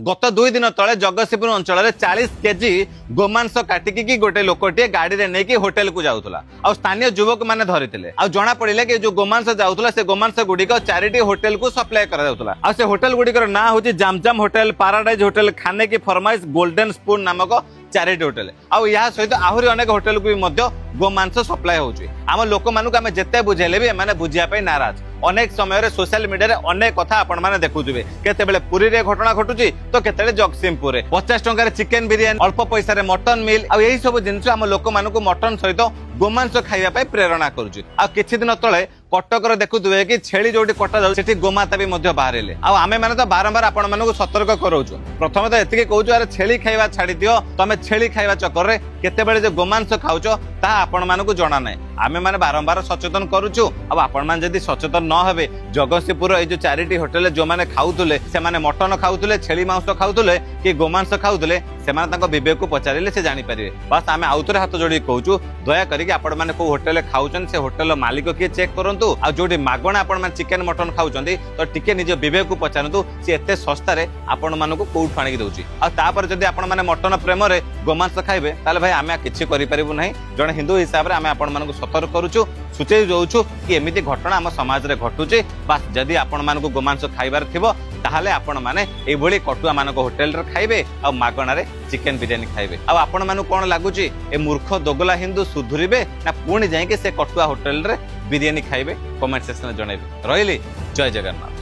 गत 2 दिन तले जगतसिंहपुर अंचल 40 केजी गोमांस काटिकी गोटे लोकटे गाड़ी में नहीं होटेल को जाऊला आ स्थानीय युवक मैंने धरी आ जना पड़े कि जो गोमांस जाऊला से गोमांस गुड़िक 4टी होटेल को सप्लाय करा से होटेल गुड़िकर ना हूँ जामजाम होटेल पाराडाइज होटेल खाने की फरमाइश गोल्डन स्पून नामक 4टी होटेल आ सहित आहरी अनेक होटेल को भी गोमांस सप्लाय होची आम लोक मानू आम जिते बुझेले भी एमाने बुझिया नाराज अनेक समय सोशल मीडिया रे अनेक कथा आपण माने देखुथिबे केतेबेले पुरी रे घटना घटुची तो केतेबेले जगतसिंहपुर रे 50 टंका रे चिकन बिरियानी अल्प पैसा रे मटन मिल आ एही सब जिंस आम लोक मानू मटन सहित गोमांस खाइबा पई प्रेरणा करूची आ किछि दिन तळे कटक रे देखुथिबे कि छेली जोटी कटा जाउ सेठी गोमाता भी मध्य बाहरेले आ आमे माने तो बारंबार आपण मानू सतर्क करौछु प्रथम तो एतिके कहूछु अरे छेली खाइबा छाडी दियो तमे छेली खाइबा चक्कर रे केतेबेले जे गोमांस खाउछो ता आपण मानू जणा नै आमे माने बारंबार सचेतन करूछु अब आपण मान जदी सचेतन न हेबे जगतसिंहपुर ए जो 4टी होटेल जो माने खाउतले से माने मटन खाउतले छेली मांस खाउतले कि गोमांस खाउतले से माने ताको विवेक को पचारिले से जानि परिबे बस आमे आउतरे हाथ जोड़ी कहूछु दया करिके आपण माने को होटेल खाउछन से होटेल मालिक के चेक करंतु आ जोडी मागणा आपण माने चिकन मटन खाउछंती तो टिके निज विवेक को पचारंतु से एते सस्ता रे आपण मानको कोउठ फाणी दउची आ तापर जदी आपण माने मटन प्रेम रे गोमांस खाइबे ताले भाई आमे किछि करि परिबु नै जण हिंदू हिसाब रे आमे आपण मानको सतर्क करूछु सूचेई जाउछु कि एमिति घटना हम समाज रे घटुची बस जदि आपण मानको गोमांस खाइबार थिबो ताहले आपण माने ए भली कटुआ मानको होटेल रे खाइबे आ मागणा रे चिकन बिरियानी खाइबे आ आपण मानु कोन लागुची ए मूर्ख दोगला हिंदू सुधुरिबे ना पुणी जाई के से कटुआ होटेल रे बिरियानी खाइबे कमेंट सेक्शन में जणाइबे रहिली जय जगन्नाथ।